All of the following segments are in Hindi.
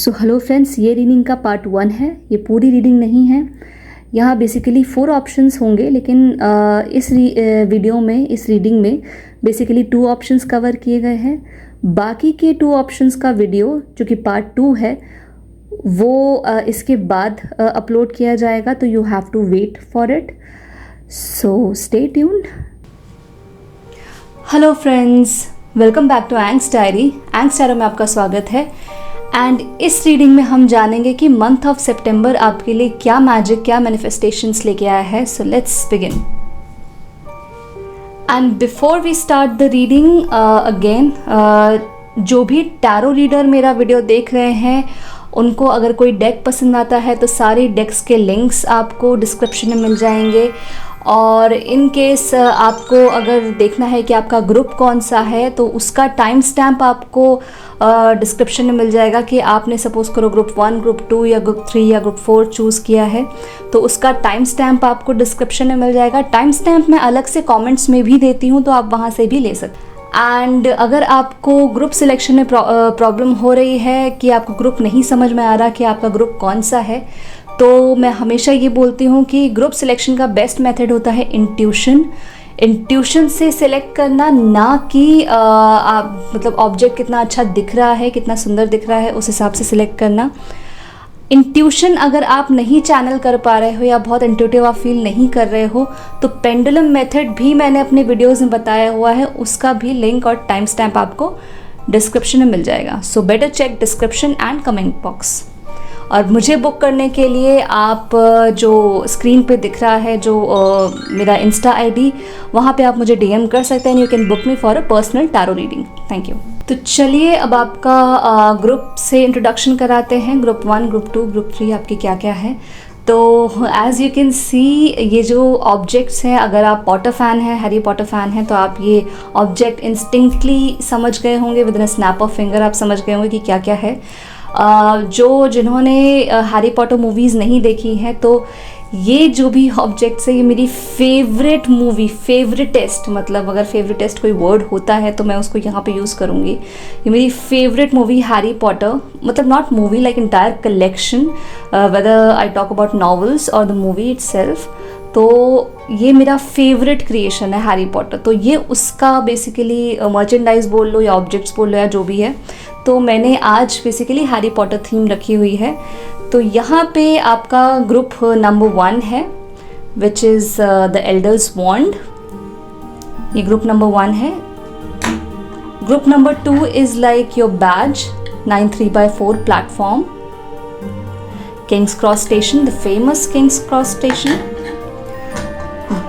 सो हेलो फ्रेंड्स, ये रीडिंग का पार्ट 1 है। ये पूरी रीडिंग नहीं है। यहाँ बेसिकली 4 ऑप्शंस होंगे, लेकिन इस वीडियो में, इस रीडिंग में बेसिकली 2 ऑप्शंस कवर किए गए हैं। बाकी के 2 ऑप्शंस का वीडियो जो कि पार्ट 2 है वो इसके बाद अपलोड किया जाएगा, तो you have to wait for it. So stay tuned. Hello friends, welcome back to Angs Diary. Angs Diary में आपका स्वागत है। एंड इस रीडिंग में हम जानेंगे कि मंथ ऑफ सितंबर आपके लिए क्या मैजिक, क्या मैनिफेस्टेशंस लेके आया है। So let's begin. And before we start the reading again, जो भी टैरो रीडर मेरा वीडियो देख रहे हैं उनको अगर कोई डेक पसंद आता है तो सारे डेक्स के लिंक्स आपको डिस्क्रिप्शन में मिल जाएंगे। और इन केस आपको अगर देखना है कि आपका ग्रुप कौन सा है तो उसका टाइम स्टैम्प आपको डिस्क्रिप्शन में मिल जाएगा कि आपने सपोज करो ग्रुप 1, ग्रुप 2 या ग्रुप 3 या ग्रुप 4 चूज़ किया है तो उसका टाइम स्टैम्प आपको डिस्क्रिप्शन में मिल जाएगा। टाइम स्टैम्प मैं अलग से कमेंट्स में भी देती हूँ, तो आप वहाँ से भी ले सकते हैं। एंड अगर आपको ग्रुप सिलेक्शन में प्रॉब्लम हो रही है कि आपको ग्रुप नहीं समझ में आ रहा कि आपका ग्रुप कौन सा है, तो मैं हमेशा ये बोलती हूँ कि ग्रुप सिलेक्शन का बेस्ट मेथड होता है इंट्यूशन से सिलेक्ट करना, ना कि मतलब ऑब्जेक्ट कितना अच्छा दिख रहा है, कितना सुंदर दिख रहा है, उस हिसाब से सिलेक्ट करना। इंट्यूशन अगर आप नहीं चैनल कर पा रहे हो या बहुत इंट्यूटिव आप फील नहीं कर रहे हो तो पेंडुलम मेथड भी मैंने अपने वीडियोस में बताया हुआ है, उसका भी लिंक और टाइम स्टैम्प आपको डिस्क्रिप्शन में मिल जाएगा। So better check description and comment box. और मुझे बुक करने के लिए आप जो स्क्रीन पे दिख रहा है जो मेरा इंस्टा आईडी, वहाँ पे आप मुझे डीएम कर सकते हैं। You can book me for a personal tarot reading. Thank you. तो चलिए अब आपका ग्रुप से इंट्रोडक्शन कराते हैं। ग्रुप 1, ग्रुप 2, ग्रुप 3 आपके क्या क्या है। तो एज़ यू कैन सी, ये जो ऑब्जेक्ट्स हैं, अगर आप पॉटर फ़ैन हैं, हैरी पॉटर फ़ैन हैं, तो आप ये ऑब्जेक्ट इंस्टिंक्टली समझ गए होंगे। With in a snap of finger आप समझ गए होंगे कि क्या क्या है। जिन्होंने हैरी पॉटर मूवीज़ नहीं देखी हैं, तो ये जो भी ऑब्जेक्ट्स है ये मेरी फेवरेट मूवी, फेवरेटेस्ट, मतलब अगर फेवरेटेस्ट कोई वर्ड होता है तो मैं उसको यहाँ पे यूज़ करूँगी। ये मेरी फेवरेट मूवी हैरी पॉटर, मतलब not movie, like entire collection, whether I talk about novels और द मूवी इटसेल्फ, तो ये मेरा फेवरेट क्रिएशन है हैरी पॉटर। तो ये उसका बेसिकली मर्चेंडाइज बोल लो या ऑब्जेक्ट्स बोल लो या जो भी है, तो मैंने आज बेसिकली हैरी पॉटर थीम रखी हुई है। तो यहाँ पे आपका ग्रुप नंबर 1 है, which is the elders wand. ये ग्रुप नंबर 1 है। Group number 2 is like your badge, 9-3/4 platform, King's Cross station, the famous King's Cross station.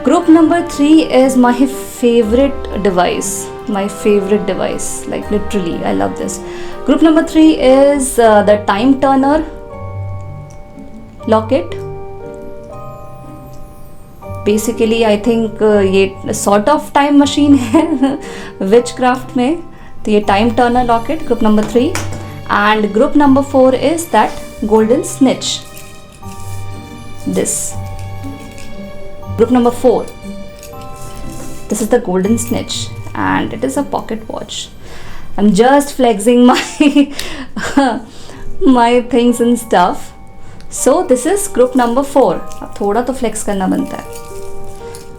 Group number 3 is my favorite device, like literally I love this. Group number 3 is the time turner locket. Basically I think ये sort of time machine है witchcraft में, तो ये time turner locket, group number 3. And group number 4 is that golden snitch, this. Group number 4, this is the golden snitch and it is a pocket watch. I'm just flexing my things and stuff. So this is group number 4. अब थोड़ा तो flex करना बनता है.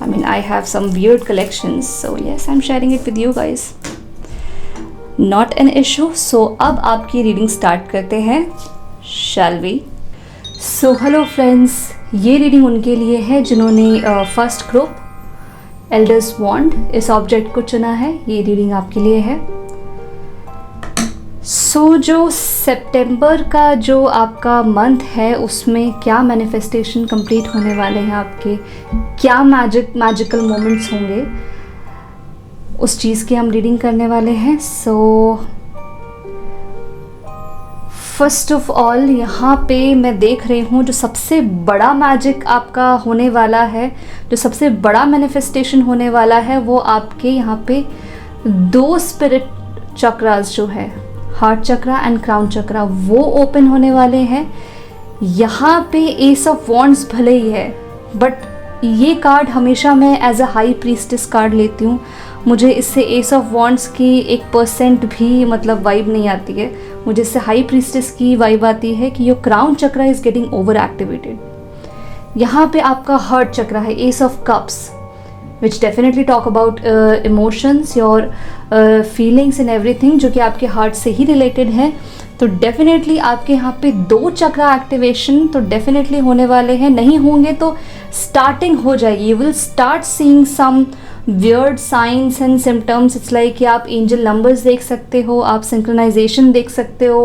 I mean I have some weird collections, so yes, I'm sharing it with you guys. Not an issue. So अब आपकी रीडिंग स्टार्ट करते हैं, shall we? So hello friends, ये रीडिंग उनके लिए है जिन्होंने फर्स्ट ग्रुप एल्डर्स वॉन्ड इस ऑब्जेक्ट को चुना है। ये रीडिंग आपके लिए है। सो जो सितंबर का जो आपका मंथ है उसमें क्या मैनिफेस्टेशन कंप्लीट होने वाले हैं आपके, क्या मैजिकल मोमेंट्स होंगे, उस चीज़ की हम रीडिंग करने वाले हैं। सो फर्स्ट ऑफ ऑल यहाँ पे मैं देख रही हूँ जो सबसे बड़ा मैजिक आपका होने वाला है, जो सबसे बड़ा मैनिफेस्टेशन होने वाला है, वो आपके यहाँ पे 2 स्पिरिट चक्रास जो है, हार्ट चक्रा एंड क्राउन चक्रा, वो ओपन होने वाले हैं। यहाँ पे एस ऑफ वॉन्ड्स भले ही है, बट ये कार्ड हमेशा मैं as a high priestess card लेती हूँ। मुझे इससे एस ऑफ वॉन्ड्स की 1% भी मतलब वाइब नहीं आती है। मुझे इससे हाई प्रीस्टेस की वाइब आती है कि your crown chakra is getting over activated. यहाँ पे आपका हार्ट चक्रा है, S of cups, which definitely talk about emotions, your feelings and everything, जो कि आपके हार्ट से ही रिलेटेड है। तो डेफिनेटली आपके यहाँ पे 2 चक्रा एक्टिवेशन तो डेफिनेटली होने वाले हैं। नहीं होंगे तो स्टार्टिंग हो जाएगी। You will start seeing some weird signs and symptoms. It's like कि आप एंजल नंबर्स देख सकते हो, आप सिंक्रोनाइजेशन देख सकते हो,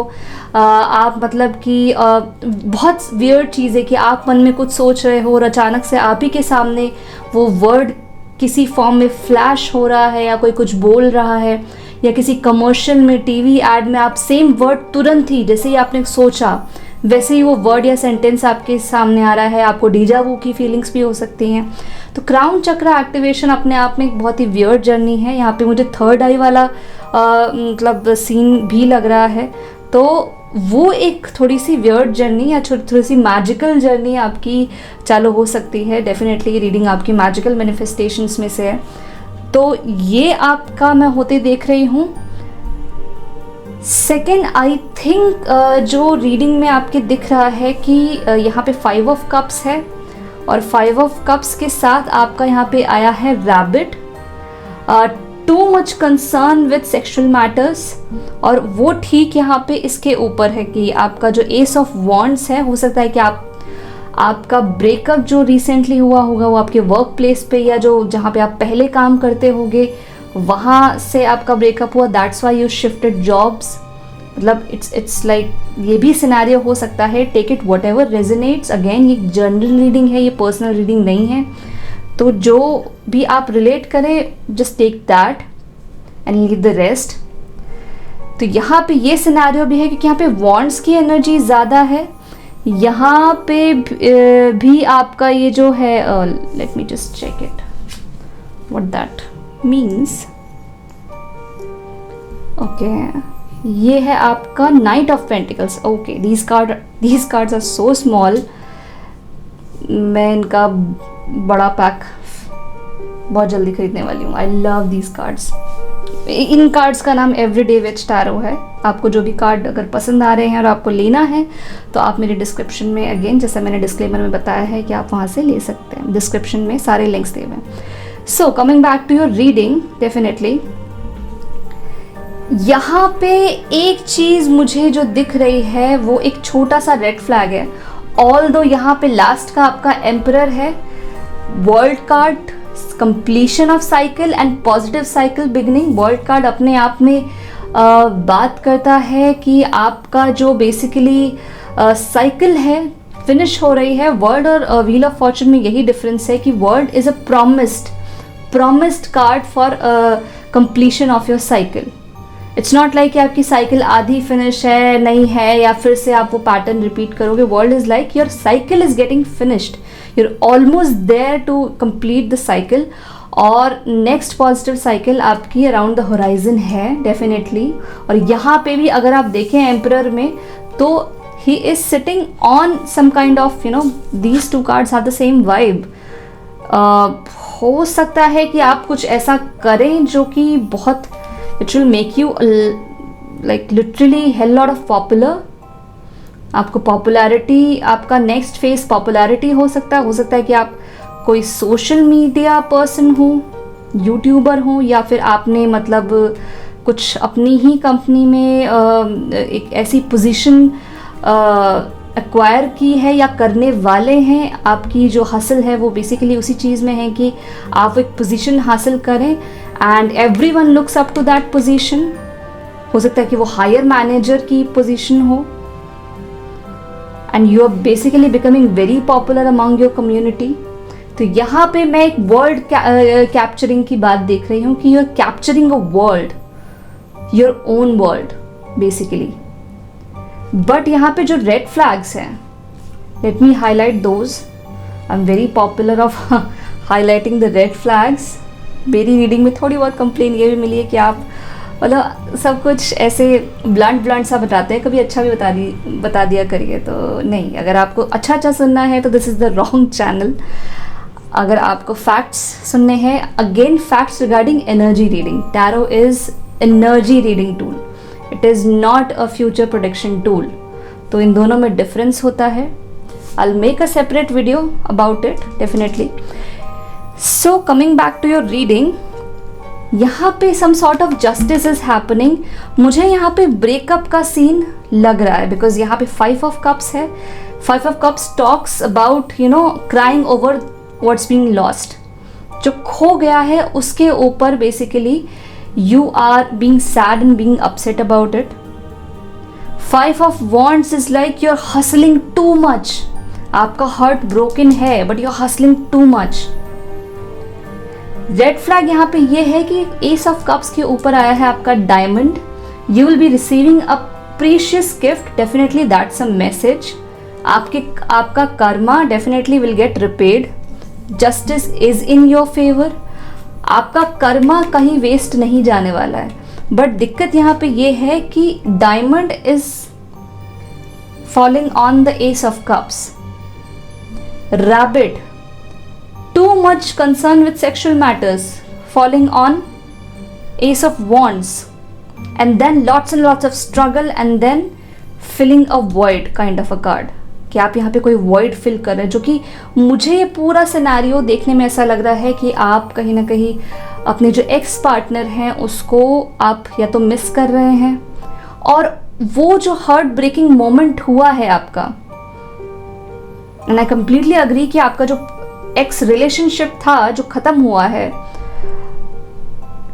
आप मतलब कि बहुत वियर्ड चीज़ है कि आप मन में कुछ सोच रहे हो और अचानक से आप ही के सामने वो वर्ड किसी फॉर्म में फ्लैश हो रहा है, या कोई कुछ बोल रहा है, या किसी कमर्शियल में, टीवी एड में आप सेम वर्ड तुरंत ही जैसे ही आपने सोचा वैसे ही वो वर्ड या सेंटेंस आपके सामने आ रहा है। आपको डीजा वू की फीलिंग्स भी हो सकती हैं। तो क्राउन चक्रा एक्टिवेशन अपने आप में एक बहुत ही वियर्ड जर्नी है। यहाँ पे मुझे थर्ड आई वाला मतलब सीन भी लग रहा है। तो वो एक थोड़ी सी वियर्ड जर्नी या थोड़ी सी मैजिकल जर्नी आपकी चालू हो सकती है। डेफिनेटली रीडिंग आपकी मैजिकल मैनिफेस्टेशंस में से है। तो ये आपका मैं होते देख रही हूँ। सेकेंड आई थिंक जो रीडिंग में आपके दिख रहा है कि यहाँ पे 5 ऑफ कप्स है, और 5 ऑफ कप्स के साथ आपका यहाँ पे आया है rabbit, too much concern with sexual matters. और वो ठीक यहाँ पे इसके ऊपर है कि आपका जो एस ऑफ वॉन्ड्स है, हो सकता है कि आपका ब्रेकअप जो रिसेंटली हुआ होगा वो आपके वर्क प्लेस पे या जो जहाँ पे आप पहले काम करते होगे वहाँ से आपका ब्रेकअप हुआ। That's why you shifted jobs. मतलब इट्स लाइक ये भी सिनेरियो हो सकता है। Take it whatever resonates. Again ये जनरल रीडिंग है, ये पर्सनल रीडिंग नहीं है। तो जो भी आप रिलेट करें just take that and leave the rest. तो यहाँ पे ये सिनेरियो भी है क्योंकि यहाँ पे वॉन्ड्स की एनर्जी ज़्यादा है। यहाँ पे भी आपका ये जो है, let me just check it what that means. Okay, ये है आपका knight of pentacles. Okay, these cards are so small. मैं इनका बड़ा पैक बहुत जल्दी खरीदने वाली हूँ। I love these cards. इन कार्ड्स का नाम एवरीडे विच टैरो है। आपको जो भी कार्ड अगर पसंद आ रहे हैं और आपको लेना है तो आप मेरे डिस्क्रिप्शन में, अगेन जैसा मैंने डिस्क्लेमर में बताया है कि आप वहाँ से ले सकते हैं। डिस्क्रिप्शन में सारे लिंक्स दिए हुए हैं। So coming back to your reading, definitely यहाँ पे एक चीज़ मुझे जो दिख रही है वो एक छोटा सा रेड फ्लैग है। ऑल्दो यहाँ पे लास्ट का आपका एम्परर है, world card, completion of cycle and positive cycle beginning. World card अपने आप में बात करता है कि आपका जो बेसिकली साइकिल है फिनिश हो रही है। वर्ल्ड और व्हील ऑफ फॉर्चून में यही डिफरेंस है कि world is a promised card for completion of your cycle. It's not like कि आपकी साइकिल आधी फिनिश है, नहीं है, या फिर से आप वो पैटर्न रिपीट करोगे। World is like your cycle is getting finished, you're almost there to complete the cycle। और नेक्स्ट पॉजिटिव साइकिल आपकी अराउंड द होराइजन है डेफिनेटली। और यहाँ पे भी अगर आप देखें एम्परर में तो he is sitting on some kind of these two cards have the same vibe. हो सकता है कि आप कुछ ऐसा करें जो कि बहुत it will make you like literally hello lot of popular. आपको पॉपुलैरिटी, आपका नेक्स्ट फेज पॉपुलैरिटी हो सकता है कि आप कोई सोशल मीडिया पर्सन हो, यूट्यूबर हो, या फिर आपने मतलब कुछ अपनी ही कंपनी में एक ऐसी पोजीशन एक्वायर की है या करने वाले हैं। आपकी जो हासिल है वो बेसिकली उसी चीज़ में है कि आप एक पोजीशन हासिल करें and everyone looks up to that position. हो सकता है कि वो हायर मैनेजर की पोजीशन हो and you are basically becoming very popular among your community. तो यहाँ पे मैं एक वर्ल्ड कैप्चरिंग की बात देख रही हूँ कि you are capturing a world, your own world basically. But यहाँ पे जो रेड फ्लैग्स हैं, let me highlight those. I am very popular of highlighting the red flags. मेरी रीडिंग में थोड़ी बहुत कंप्लेन ये भी मिली है कि आप मतलब सब कुछ ऐसे ब्लंट सा बताते हैं, कभी अच्छा भी बता दिया करिए। तो नहीं, अगर आपको अच्छा सुनना है तो this is the wrong channel. अगर आपको फैक्ट्स सुनने हैं, again facts regarding energy reading, tarot is energy reading tool, it is not a future prediction tool. तो इन दोनों में डिफरेंस होता है। I'll make a separate video about it definitely. So coming back to your reading, यहाँ पे some sort of justice is happening. मुझे यहाँ पे breakup का scene लग रहा है because यहाँ पे 5 of cups है। 5 of cups talks about crying over what's being lost. जो खो गया है उसके ऊपर basically you are being sad and being upset about it. 5 of wands is like you're hustling too much. आपका हार्ट ब्रोकन है but you hustling too much. Red flag यहाँ पे ये है कि एस ऑफ कप्स के ऊपर आया है आपका diamond. You will be receiving a precious gift, definitely that's a message. आपका कर्मा definitely will get repaid. Justice is in your favour. आपका कर्मा कहीं वेस्ट नहीं जाने वाला है। बट दिक्कत यहाँ पे ये है कि diamond is falling on the S of cups. Rabbit, too much concern with sexual matters, falling on Ace of Wands, and then lots and lots of struggle and then filling a void kind of a card. कि आप यहाँ पे कोई void fill कर रहे हैं, जो कि मुझे ये पूरा सिनेरियो देखने में ऐसा लग रहा है कि आप कहीं ना कहीं अपने जो एक्स पार्टनर हैं उसको आप या तो मिस कर रहे हैं, और वो जो हार्ट ब्रेकिंग मोमेंट हुआ है आपका, एंड आई कंप्लीटली अग्री कि आपका जो एक्स रिलेशनशिप था जो खत्म हुआ है,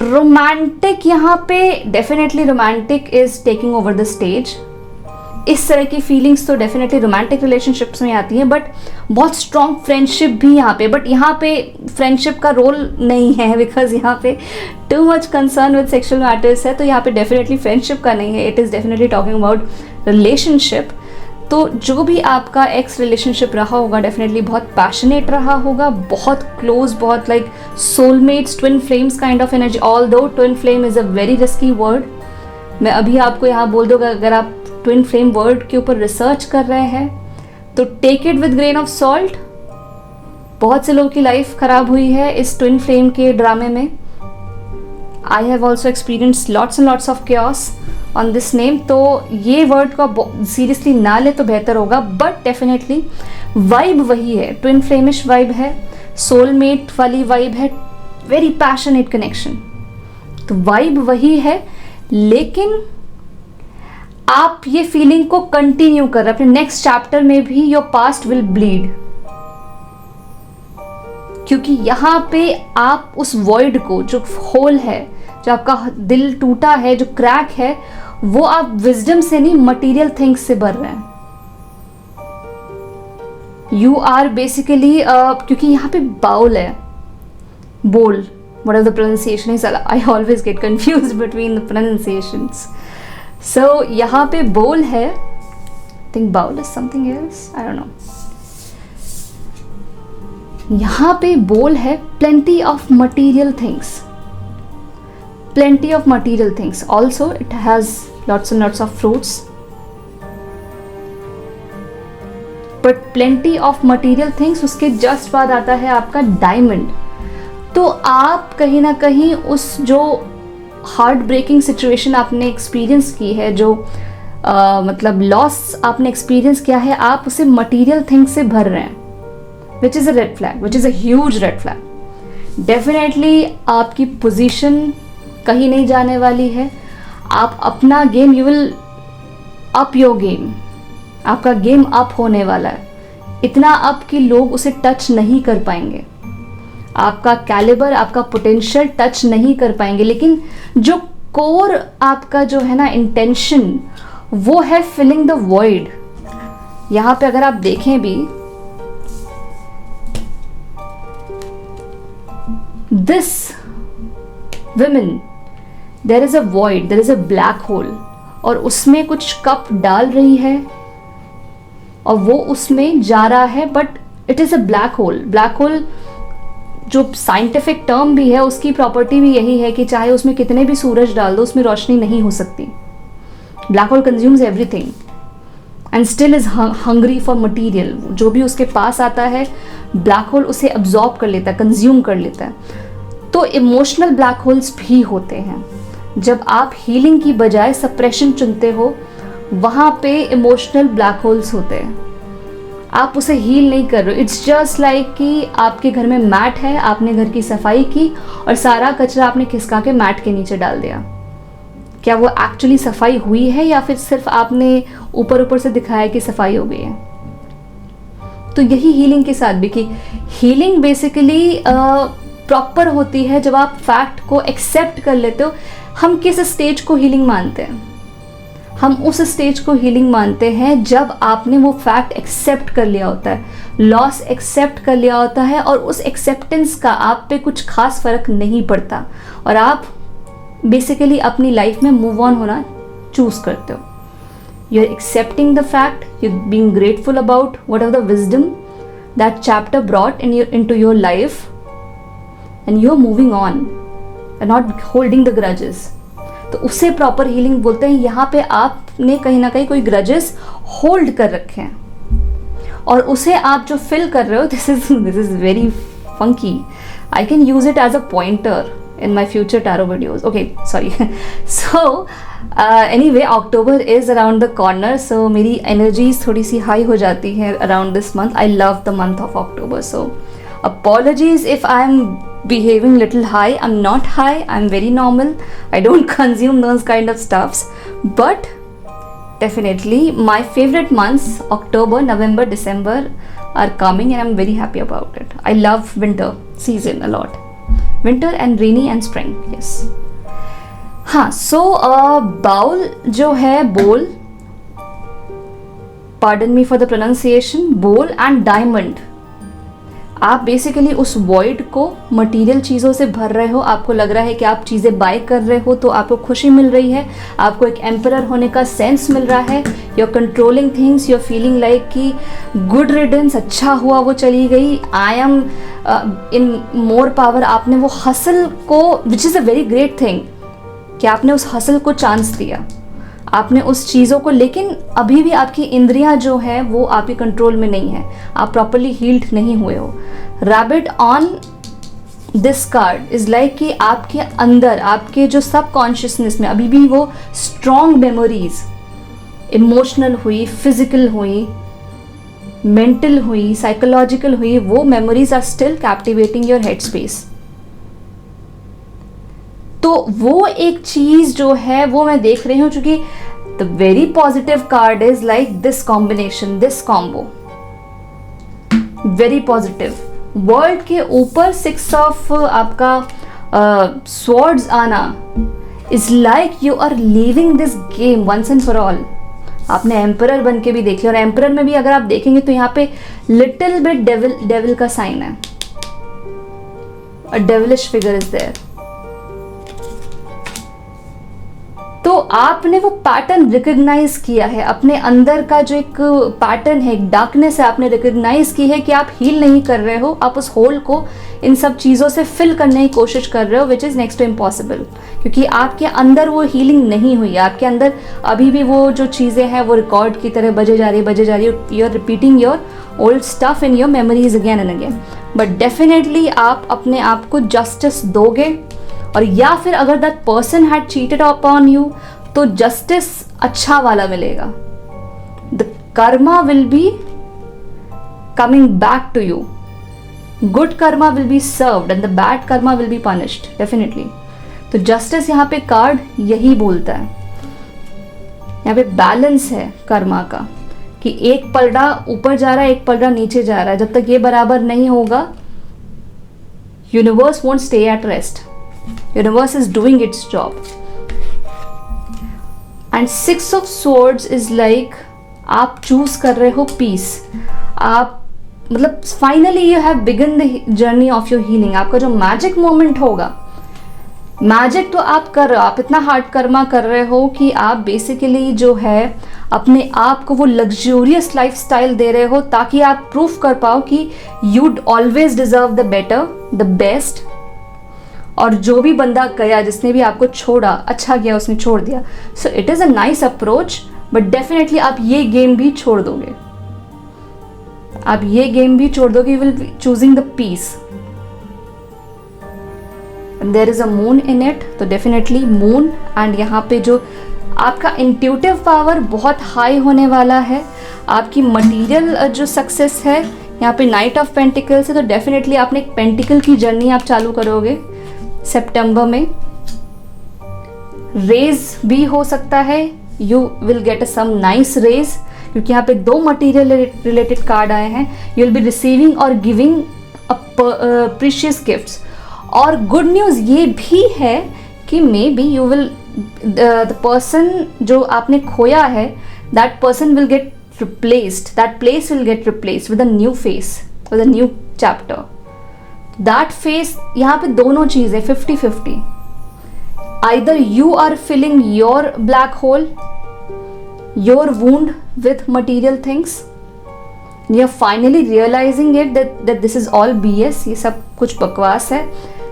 रोमांटिक यहाँ पे definitely romantic is taking over the stage. इस तरह की फीलिंग्स तो डेफिनेटली रोमांटिक रिलेशनशिप्स में आती हैं, बट बहुत स्ट्रॉन्ग फ्रेंडशिप भी यहाँ पे, बट यहाँ पे फ्रेंडशिप का रोल नहीं है बिकॉज यहाँ पे too much concern with sexual matters है, तो यहाँ पे डेफिनेटली फ्रेंडशिप का नहीं है, it is definitely talking about relationship. तो जो भी आपका एक्स रिलेशनशिप रहा होगा डेफिनेटली बहुत पैशनेट रहा होगा, बहुत क्लोज, बहुत like soulmates, twin flames kind of energy. Although twin flame is a very risky word. मैं अभी आपको यहाँ बोल दूँगा, अगर आप ट्विन फ्लेम वर्ड के ऊपर रिसर्च कर रहे हैं तो take it with grain of salt. बहुत से लोगों की लाइफ ख़राब हुई है इस ट्विन फ्लेम के ड्रामे में। I have also experience lots and lots of chaos on this name. तो ये वर्ड को सीरियसली ना ले तो बेहतर होगा, बट डेफिनेटली वाइब वही है, ट्विन फ्लेमिश वाइब है, सोलमेट वाली वाइब है, वेरी पैशनेट कनेक्शन। तो वाइब वही है, लेकिन आप ये फीलिंग को कंटिन्यू कर रहे हैं अपने नेक्स्ट चैप्टर में भी। योर पास्ट विल ब्लीड, क्योंकि यहाँ पे आप उस वॉइड को, जो होल है, जो आपका दिल टूटा है, जो क्रैक है, वो आप विजडम से नहीं मटेरियल थिंग्स से भर रहे हैं। यू आर बेसिकली क्योंकि यहाँ पे बाउल है, बोल, what is the pronunciation is, I always get confused between the pronunciations. So यहाँ पे bowl है, I think bowl is something else, I don't know. यहाँ पे bowl है, plenty of material things. Plenty of material things. Also it has lots and lots of fruits. But plenty of material things. उसके just बाद आता है आपका diamond. तो आप कहीं ना कहीं उस जो हार्ट ब्रेकिंग सिचुएशन आपने एक्सपीरियंस की है, जो मतलब लॉस आपने एक्सपीरियंस किया है, आप उसे मटेरियल थिंग्स से भर रहे हैं, which is a red flag, which is a huge red flag. Definitely आपकी पोजीशन कहीं नहीं जाने वाली है। आप अपना game, you will up your game, आपका गेम अप होने वाला है, इतना अप कि लोग उसे टच नहीं कर पाएंगे। आपका कैलिबर, आपका पोटेंशियल टच नहीं कर पाएंगे, लेकिन जो कोर आपका जो है ना इंटेंशन, वो है फिलिंग द वॉइड। यहाँ पे अगर आप देखें भी, this women, there is a void, there is a black hole, और उसमें कुछ कप डाल रही है और वो उसमें जा रहा है, but it is a black whole. Black hole जो साइंटिफिक टर्म भी है, उसकी प्रॉपर्टी भी यही है कि चाहे उसमें कितने भी सूरज डाल दो, उसमें रोशनी नहीं हो सकती। Black hole consumes everything and still is hungry for material. जो भी उसके पास आता है ब्लैक होल उसे अब्जॉर्ब कर लेता है, कंज्यूम कर लेता है। तो इमोशनल ब्लैक होल्स भी होते हैं। जब आप हीलिंग की बजाय सप्रेशन चुनते हो, वहाँ पे इमोशनल ब्लैक होल्स होते हैं। आप उसे हील नहीं कर रहे हो। इट्स जस्ट लाइक कि आपके घर में मैट है, आपने घर की सफाई की और सारा कचरा आपने खिसका के मैट के नीचे डाल दिया। क्या वो एक्चुअली सफाई हुई है या फिर सिर्फ आपने ऊपर ऊपर से दिखाया कि सफाई हो गई है? तो यही हीलिंग के साथ भी, कि हीलिंग बेसिकली प्रॉपर होती है जब आप फैक्ट को एक्सेप्ट कर लेते हो। हम किस स्टेज को हीलिंग मानते हैं? हम उस स्टेज को हीलिंग मानते हैं जब आपने वो फैक्ट एक्सेप्ट कर लिया होता है, लॉस एक्सेप्ट कर लिया होता है, और उस एक्सेप्टेंस का आप पे कुछ खास फर्क नहीं पड़ता और आप बेसिकली अपनी लाइफ में मूव ऑन होना चूज करते हो। You are accepting the fact, you being grateful about whatever the wisdom that chapter brought into your life, and you are moving on and not holding the grudges. तो उससे प्रॉपर हीलिंग बोलते हैं। यहाँ पे आपने कहीं ना कहीं कोई ग्रजेस होल्ड कर रखे हैं और उसे आप जो फिल कर रहे हो, this is very funky. I can use it as a pointer in my future tarot videos. Okay, sorry. So anyway, October is around the corner, so मेरी energies थोड़ी सी high हो जाती है around this month. I love the month of October, so apologies if I'm behaving little high. I'm not high, I'm very normal. I don't consume those kind of stuffs, but definitely my favorite months, October, November, December, are coming and I'm very happy about it. I love winter season a lot. Winter and rainy and spring, yes. हाँ, so बाउल जो है, बोल, pardon me for the pronunciation, बोल and diamond, आप बेसिकली उस वॉइड को मटेरियल चीज़ों से भर रहे हो। आपको लग रहा है कि आप चीज़ें बाय कर रहे हो तो आपको खुशी मिल रही है, आपको एक एम्परर होने का सेंस मिल रहा है। You are controlling things, you are feeling like कि गुड रिडन्स, अच्छा हुआ वो चली गई, I am in more power. आपने वो हसल को, which is a very great thing, कि आपने उस हसल को चांस दिया, आपने उस चीज़ों को, लेकिन अभी भी आपकी इंद्रियां जो है वो आपके कंट्रोल में नहीं है, आप प्रॉपरली हील्ड नहीं हुए हो। Rabbit on this card is like कि आपके अंदर, आपके जो सब कॉन्शियसनेस में अभी भी वो स्ट्रॉन्ग मेमोरीज, इमोशनल हुई, फिजिकल हुई, मेंटल हुई, साइकोलॉजिकल हुई, वो memories are still captivating your head space. तो वो एक चीज जो है वो मैं देख रही हूँ, क्योंकि the very positive card is like this combination, this combo, very positive. World के ऊपर 6 ऑफ आपका स्वॉर्ड्स आना is like you are leaving this game once and for all. आपने एम्परर बन के भी देख लिया, और एम्परर में भी अगर आप देखेंगे तो यहाँ पे लिटिल बिट डेविल का साइन है, अ डेविलिश फिगर इज देयर। तो आपने वो पैटर्न रिकग्नाइज किया है, अपने अंदर का जो एक पैटर्न है, एक डार्कनेस है, आपने रिकग्नाइज की है कि आप हील नहीं कर रहे हो, आप उस होल को इन सब चीज़ों से फिल करने की कोशिश कर रहे हो, which is next to impossible, क्योंकि आपके अंदर वो हीलिंग नहीं हुई है। आपके अंदर अभी भी वो जो चीज़ें हैं वो रिकॉर्ड की तरह बजे जा रही है, you are repeating your old stuff in your memories again and again. But definitely आप अपने आप को जस्टिस दोगे, और या फिर अगर that person had cheated upon you तो जस्टिस अच्छा वाला मिलेगा। The karma will be coming back to you, good karma will be served and the bad karma will be punished definitely. तो जस्टिस यहाँ पे कार्ड यही बोलता है, यहाँ पे बैलेंस है कर्मा का, कि एक पलड़ा ऊपर जा रहा है, एक पलड़ा नीचे जा रहा है। जब तक ये बराबर नहीं होगा, universe won't stay at rest, universe is doing it's job. And 6 of swords is like आप चूज कर रहे हो पीस, आप मतलब finally you have begun the journey of your healing. आपका जो मैजिक मोमेंट होगा, मैजिक तो आप कर रहे हो, आप इतना हार्ड कर्मा कर रहे हो कि आप बेसिकली जो है अपने आप को वो लग्जूरियस लाइफस्टाइल दे रहे हो, ताकि आप प्रूफ कर पाओ कि you'd always deserve the better, the best. और जो भी बंदा गया, जिसने भी आपको छोड़ा, अच्छा किया उसने छोड़ दिया। So it is a nice approach, but definitely आप ये गेम भी छोड़ दोगे, आप ये गेम भी छोड़ दोगे, you will be choosing the peace. There is a moon in it, तो डेफिनेटली मून, एंड यहाँ पे जो आपका इंट्यूटिव पावर बहुत हाई होने वाला है, आपकी मटीरियल जो सक्सेस है, यहाँ पे नाइट ऑफ पेंटिकल्स है, तो डेफिनेटली आपने एक पेंटिकल की जर्नी आप चालू करोगे सितंबर में। रेज भी हो सकता है, you will get some nice rays, क्योंकि यहाँ पे 2 मटीरियल रिलेटेड कार्ड आए हैं। यू विल बी रिसीविंग और गिविंग प्रीशियस गिफ्ट्स। और गुड न्यूज़ ये भी है कि maybe you will the person जो आपने खोया है, that person will get replaced, that place will get replaced with a new face, with a new chapter. That face, यहाँ पे दोनों चीज़ें 50-50. Either you are filling your black hole, your wound with material things, you're finally realizing it that this is all BS, ये सब कुछ बकवास है.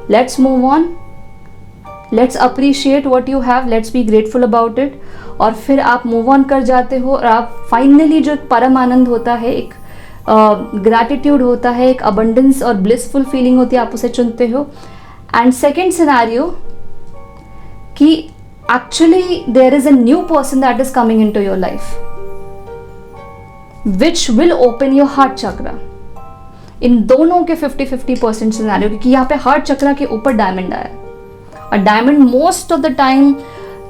Let's move on. Let's appreciate what you have. Let's be grateful about it. और फिर आप मूव ऑन कर जाते हो और आप फाइनली जो परम आनंद होता है, एक ग्रैटिट्यूड होता है, एक अबंडेंस और ब्लिसफुल फीलिंग होती है, आप उसे चुनते हो. एंड सेकेंड सिनेरियो कि actually there is a new person that is coming into your life which will open your heart चक्रा. इन दोनों के 50-50% सिनेरियो, क्योंकि यहाँ पे हार्ट चक्रा के ऊपर डायमंड आया, और diamond most of the time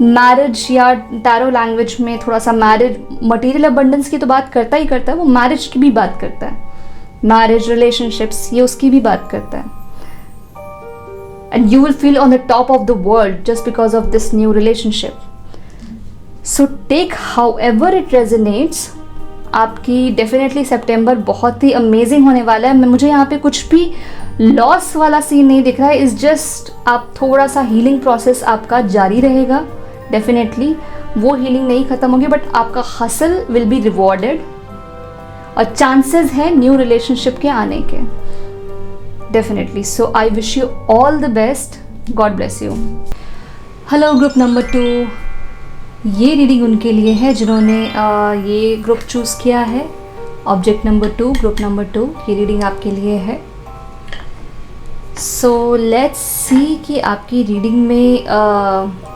marriage या टैरो लैंग्वेज में थोड़ा सा मैरिज, मटेरियल अबंडेंस की तो बात करता ही करता है, वो मैरिज की भी बात करता है, मैरिज रिलेशनशिप्स, ये उसकी भी बात करता है. And you will feel on the top of the world just because of this new relationship. So take however it resonates. आपकी डेफिनेटली सितंबर बहुत ही अमेजिंग होने वाला है. मुझे यहाँ पे कुछ भी लॉस वाला सीन नहीं दिख रहा है. इज जस्ट आप थोड़ा सा हीलिंग प्रोसेस आपका जारी रहेगा. डेफिनेटली वो हीलिंग नहीं खत्म होगी, बट आपका हसल विल बी रिवॉर्डेड और चांसेस हैं न्यू रिलेशनशिप के आने के. Definitely. So I wish you all the best. God bless you. Hello group number 2. ये रीडिंग उनके लिए है जिन्होंने ये ग्रुप चूज़ किया है, ऑब्जेक्ट नंबर 2, ग्रुप नंबर 2. ये रीडिंग आपके लिए है. सो लेट्स सी कि आपकी रीडिंग में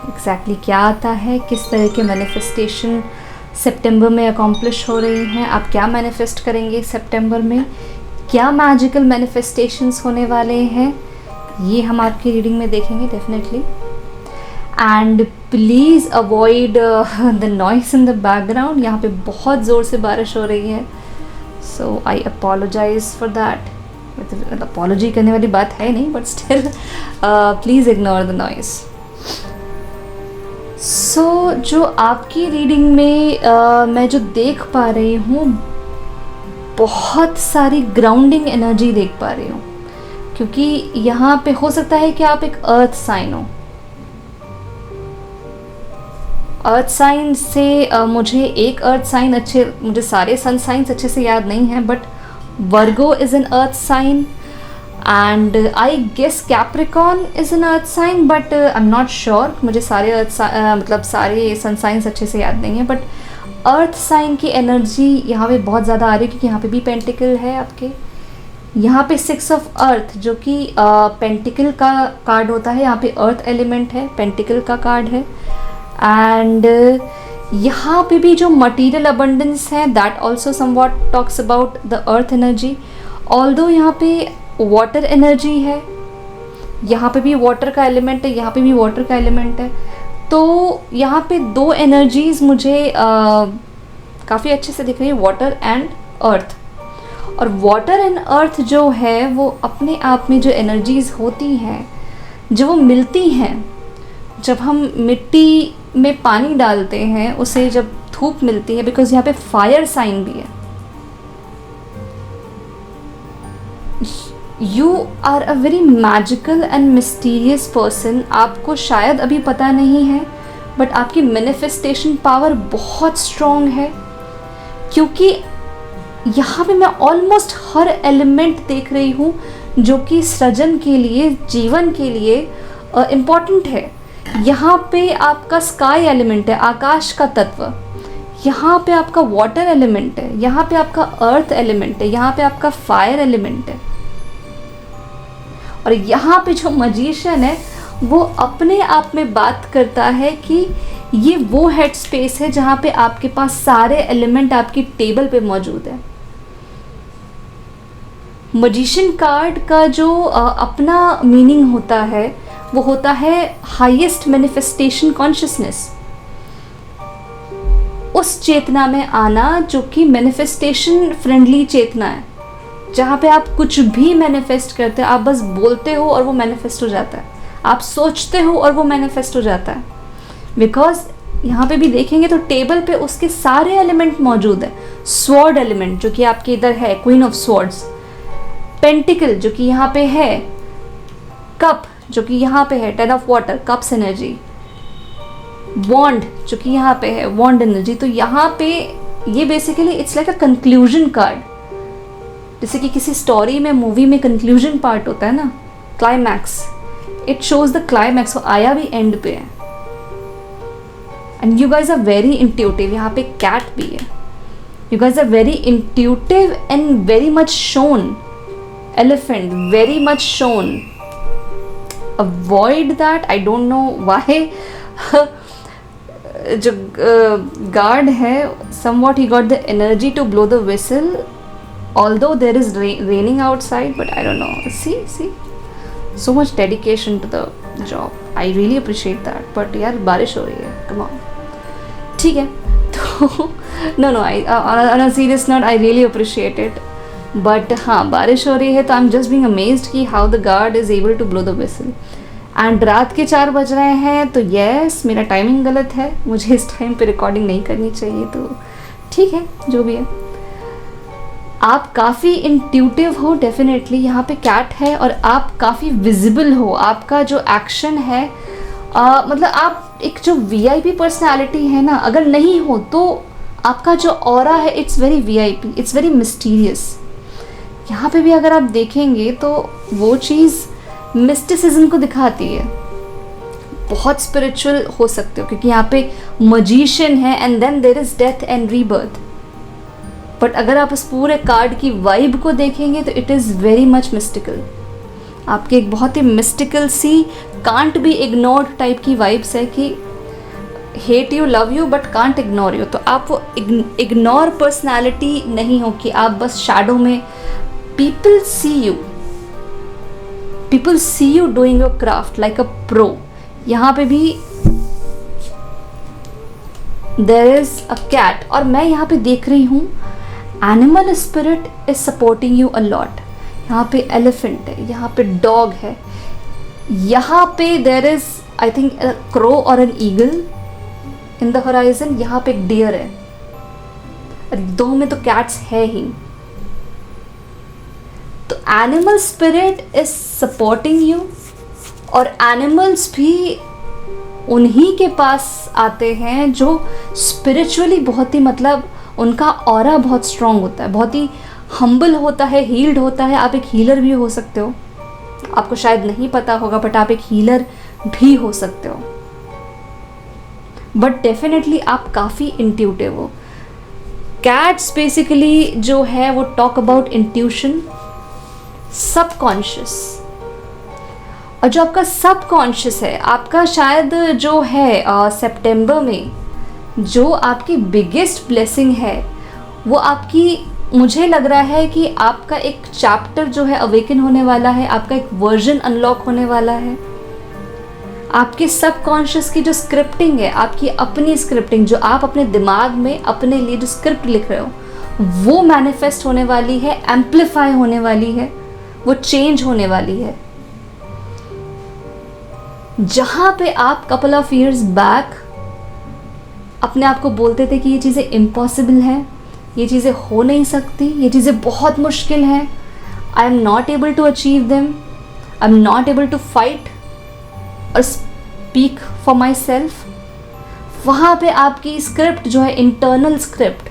एग्जैक्टली क्या आता है, किस तरह के मैनिफेस्टेशन सितंबर में अकॉम्प्लिश हो रही हैं, आप क्या मैनिफेस्ट करेंगे सितंबर में, क्या मैजिकल मैनिफेस्टेशंस होने वाले हैं, ये हम आपकी रीडिंग में देखेंगे definitely. And please avoid the noise in the background. यहाँ पे बहुत ज़ोर से बारिश हो रही है, so I apologise for that. Apology करने वाली बात है नहीं, but still please ignore the noise. So जो आपकी रीडिंग में मैं जो देख पा रही हूँ, बहुत सारी ग्राउंडिंग एनर्जी देख पा रही हूँ, क्योंकि यहाँ पे हो सकता है कि आप एक अर्थ साइन हो. अर्थ साइन से मुझे एक अर्थ साइन अच्छे, मुझे सारे सन साइंस अच्छे से याद नहीं हैं, but Virgo is an earth sign and I guess Capricorn is an earth sign, but I'm not sure. मुझे सारे मतलब सारे सन साइंस अच्छे से याद नहीं है, बट अर्थ साइन की एनर्जी यहाँ पे बहुत ज़्यादा आ रही है, क्योंकि यहाँ पे भी पेंटिकल है आपके. यहाँ पे 6 ऑफ अर्थ जो कि पेंटिकल का कार्ड होता है, यहाँ पे अर्थ एलिमेंट है, पेंटिकल का कार्ड है. एंड यहाँ पे भी जो मटीरियल अबंडेंस है, that also somewhat talks about the earth energy. Although यहाँ पे वाटर एनर्जी है, यहाँ पे भी वाटर का एलिमेंट है, यहाँ पे भी वाटर का एलिमेंट है. तो यहाँ पे 2 एनर्जीज मुझे काफ़ी अच्छे से दिख रही है, वाटर एंड अर्थ. और वाटर एंड अर्थ जो है वो अपने आप में जो एनर्जीज होती हैं, जो वो मिलती हैं, जब हम मिट्टी में पानी डालते हैं, उसे जब धूप मिलती है, बिकॉज यहाँ पे फायर साइन भी है. You are a very magical and mysterious person. आपको शायद अभी पता नहीं है, बट आपकी मैनिफेस्टेशन पावर बहुत स्ट्रॉन्ग है, क्योंकि यहाँ पे मैं ऑलमोस्ट हर एलिमेंट देख रही हूँ जो कि सृजन के लिए, जीवन के लिए इम्पॉर्टेंट है. यहाँ पे आपका स्काई एलिमेंट है, आकाश का तत्व. यहाँ पे आपका वाटर एलिमेंट है, यहाँ पे आपका अर्थ एलिमेंट है, यहाँ पे आपका फायर एलिमेंट है। और यहाँ पे जो मजिशियन है वो अपने आप में बात करता है कि ये वो हेड स्पेस है जहाँ पे आपके पास सारे एलिमेंट आपकी टेबल पे मौजूद है। मजिशियन कार्ड का जो अपना मीनिंग होता है वो होता है हाईएस्ट मैनिफेस्टेशन कॉन्शियसनेस, उस चेतना में आना जो कि मैनिफेस्टेशन फ्रेंडली चेतना है, जहाँ पे आप कुछ भी मैनिफेस्ट करते हो, आप बस बोलते हो और वो मैनिफेस्ट हो जाता है, आप सोचते हो और वो मैनिफेस्ट हो जाता है। बिकॉज यहाँ पे भी देखेंगे तो टेबल पे उसके सारे एलिमेंट मौजूद है। स्वॉर्ड एलिमेंट जो कि आपके इधर है, क्वीन ऑफ स्वॉर्ड्स, पेंटिकल जो कि यहाँ पे है, कप जो कि यहाँ पे है, 10 ऑफ वाटर, कप्स एनर्जी, वॉन्ड जो कि यहाँ पे है, वॉन्ड एनर्जी। तो यहाँ पे ये basically it's like a conclusion card, जैसे कि किसी स्टोरी में, मूवी में कंक्लूजन पार्ट होता है ना, climax, it shows the climax. आया भी एंड पे है। And you guys are very intuitive, यहाँ पे कैट भी है। You guys are very intuitive and very much shown, elephant very much shown, avoid that, I don't know why. जो गार्ड है, somewhat he got the energy to blow the whistle, although there is raining outside, but I don't know. See, so much dedication to the job. I really appreciate that. But यार बारिश हो रही है, come on. ठीक है, तो no, on a serious note, I really appreciate it. But हाँ, बारिश हो रही है तो I'm just being amazed कि how the guard is able to blow the whistle. And रात के 4 बज रहे हैं, तो यस मेरा टाइमिंग गलत है, मुझे इस टाइम पे रिकॉर्डिंग नहीं करनी चाहिए, तो ठीक है जो भी है। आप काफ़ी इंट्यूटिव हो डेफिनेटली, यहाँ पे कैट है, और आप काफ़ी विजिबल हो। आपका जो एक्शन है मतलब आप एक जो वीआईपी पर्सनालिटी है ना, अगर नहीं हो तो आपका जो ऑरा है it's very VIP, it's very mysterious. यहाँ पे भी अगर आप देखेंगे तो वो चीज़ मिस्टिसिज्म को दिखाती है। बहुत स्पिरिचुअल हो सकते हो क्योंकि यहाँ पे मजिशियन है, and then there is death and rebirth. But अगर आप इस पूरे कार्ड की वाइब को देखेंगे तो it is very much mystical. आपकी एक बहुत ही मिस्टिकल सी, कांट बी इग्नोर्ड टाइप की वाइब्स है कि hate you, love you, but can't ignore you. तो आप वो इग्नोर पर्सनैलिटी नहीं हो कि आप बस शैडो में, people see you doing your craft like a pro. यहाँ पे भी देयर इज अ कैट, और मैं यहाँ पे देख रही हूँ animal spirit is supporting you a lot. यहाँ पे एलिफेंट है, यहाँ पे डॉग है, यहाँ पे there is I think a crow और an eagle in the horizon. यहाँ पे एक डियर है, दो में तो कैट्स है ही। तो animal spirit is supporting you, और एनिमल्स भी उन्हीं के पास आते हैं जो स्पिरिचुअली बहुत ही, मतलब उनका ऑरा बहुत स्ट्रांग होता है, बहुत ही हम्बल होता है, हील्ड होता है। आप एक हीलर भी हो सकते हो, आपको शायद नहीं पता होगा, बट आप एक हीलर भी हो सकते हो। बट डेफिनेटली आप काफ़ी इंट्यूटिव हो। कैट्स बेसिकली जो है वो टॉक अबाउट इंट्यूशन, सबकॉन्शियस। और जो आपका सबकॉन्शियस है, आपका शायद जो है सितंबर में जो आपकी बिगेस्ट ब्लेसिंग है वो आपकी, मुझे लग रहा है कि आपका एक चैप्टर जो है अवेकन होने वाला है, आपका एक वर्जन अनलॉक होने वाला है। आपके सबकॉन्शियस की जो स्क्रिप्टिंग है, आपकी अपनी स्क्रिप्टिंग, जो आप अपने दिमाग में अपने लिए जो स्क्रिप्ट लिख रहे हो, वो मैनिफेस्ट होने वाली है, एम्पलीफाई होने वाली है, वो चेंज होने वाली है। जहाँ पे आप कपल ऑफ ईयर्स बैक अपने आप को बोलते थे कि ये चीज़ें इम्पॉसिबल हैं, ये चीज़ें हो नहीं सकती, ये चीज़ें बहुत मुश्किल हैं, I am not able to achieve them, I am not able to fight और स्पीक फॉर माई सेल्फ, वहाँ पे आपकी स्क्रिप्ट जो है, इंटरनल स्क्रिप्ट,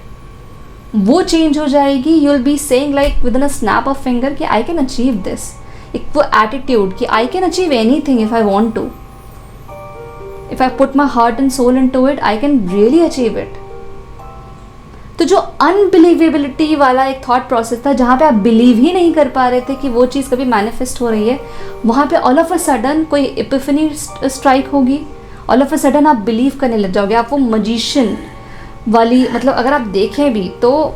वो चेंज हो जाएगी। You will be saying like within a snap of finger कि आई कैन अचीव दिस। एक वो एटीट्यूड कि I can achieve anything if I want to, if I put my heart and soul into it, I can really achieve it. तो जो अनबिलीवेबिलिटी वाला एक थॉट प्रोसेस था, जहाँ पे आप बिलीव ही नहीं कर पा रहे थे कि वो चीज़ कभी मैनिफेस्ट हो रही है, वहाँ पे ऑल ऑफ अ सडन कोई एपिफनी स्ट्राइक होगी, ऑल ऑफ अ सडन आप बिलीव करने लग जाओगे। आप वो मजिशियन वाली, मतलब अगर आप देखें भी तो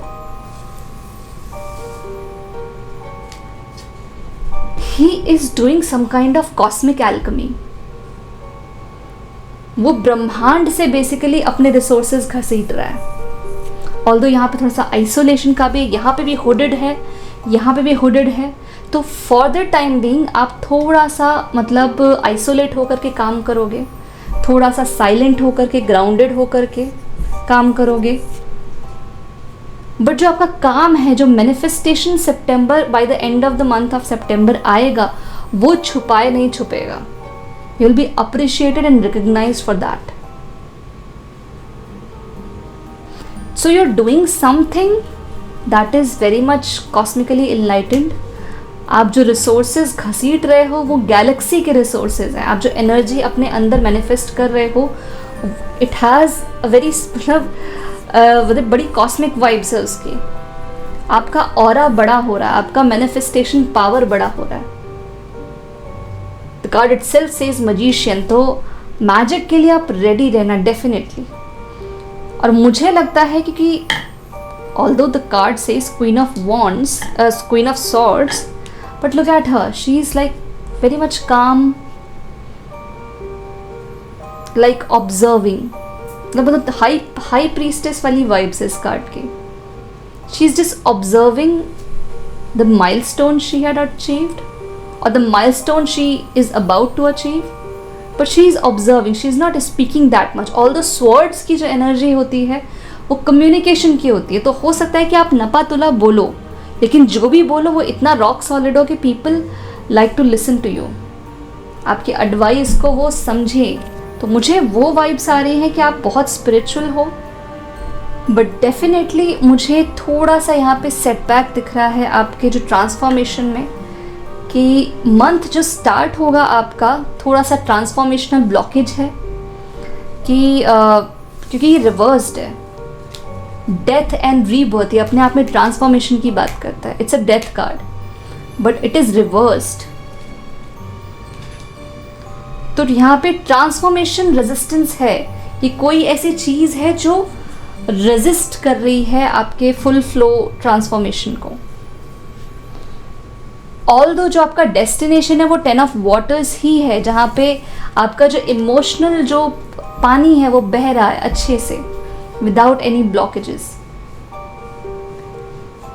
he is doing some kind of cosmic alchemy. वो ब्रह्मांड से बेसिकली अपने रिसोर्सेज घसीट रहा है। ऑल्दो यहाँ पे थोड़ा सा आइसोलेशन का भी, यहाँ पे भी हुडेड है, यहाँ पे भी हुडेड है, तो फॉर द टाइम बीइंग आप थोड़ा सा मतलब आइसोलेट होकर के काम करोगे, थोड़ा सा साइलेंट होकर के, ग्राउंडेड होकर के काम करोगे। बट जो आपका काम है, जो मैनिफेस्टेशन सितंबर, by the end of the month of सितंबर आएगा, वो छुपाए नहीं छुपेगा। You will be appreciated and recognised for that. So you're doing something that is very much cosmically enlightened. आप जो रिसोर्सेज घसीट रहे हो वो गैलेक्सी के रिसोर्सेज हैं। आप जो एनर्जी अपने अंदर मैनिफेस्ट कर रहे हो, इट हैज़ अ वेरी मतलब बड़ी कॉस्मिक वाइब्स है उसकी। आपका ऑरा बड़ा हो रहा है, आपका मैनिफेस्टेशन पावर बड़ा हो रहा है। The card itself says magician, तो मैजिक के लिए आप रेडी रहना डेफिनेटली। और मुझे लगता है क्योंकि although the card says queen of wands, queen of swords, but look at her, she is like very much calm, like observing, मतलब हाई प्रीस्टेस वाली वाइब्स इस कार्ड की। She is just observing the milestone she had achieved और the milestone she is about to achieve, but she is observing, she is not speaking that much. All the swords की जो एनर्जी होती है वो कम्युनिकेशन की होती है। तो हो सकता है कि आप नपा तुला बोलो, लेकिन जो भी बोलो वो इतना रॉक सॉलिड हो कि people like to listen to you, आपकी एडवाइस को वो समझे। तो मुझे वो वाइब्स आ रही हैं कि आप बहुत स्पिरिचुअल हो, बट डेफिनेटली मुझे थोड़ा सा यहाँ पे सेटबैक दिख रहा है आपके जो ट्रांसफॉर्मेशन में, कि मंथ जो स्टार्ट होगा आपका थोड़ा सा ट्रांसफॉर्मेशनल ब्लॉकेज है, कि क्योंकि ये रिवर्स्ड है। डेथ एंड रीबर्थ, ये अपने आप में ट्रांसफॉर्मेशन की बात करता है। It's a death card but it is reversed. तो यहाँ पे ट्रांसफॉर्मेशन रेजिस्टेंस है, कि कोई ऐसी चीज़ है जो रेजिस्ट कर रही है आपके फुल फ्लो ट्रांसफॉर्मेशन को। ऑल्दो जो आपका डेस्टिनेशन है वो 10 ऑफ वाटर्स ही है, जहाँ पे आपका जो इमोशनल जो पानी है वो बह रहा है अच्छे से, without any blockages.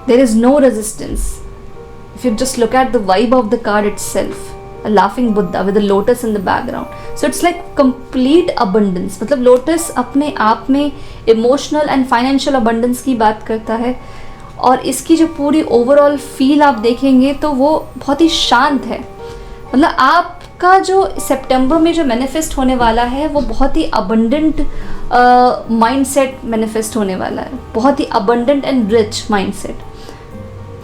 There is no resistance. If you just look at the vibe of the card itself, a laughing Buddha with a lotus in the background, so it's like complete abundance। मतलब लोटस अपने आप में इमोशनल एंड फाइनेंशियल अबंडेंस की बात करता है, और इसकी जो पूरी ओवरऑल फील आप देखेंगे तो वो बहुत ही शांत है। मतलब आपका जो सितंबर में जो मैनिफेस्ट होने वाला है वो बहुत ही अबंडेंट माइंडसेट मैनिफेस्ट होने वाला है, बहुत ही अबंडेंट एंड रिच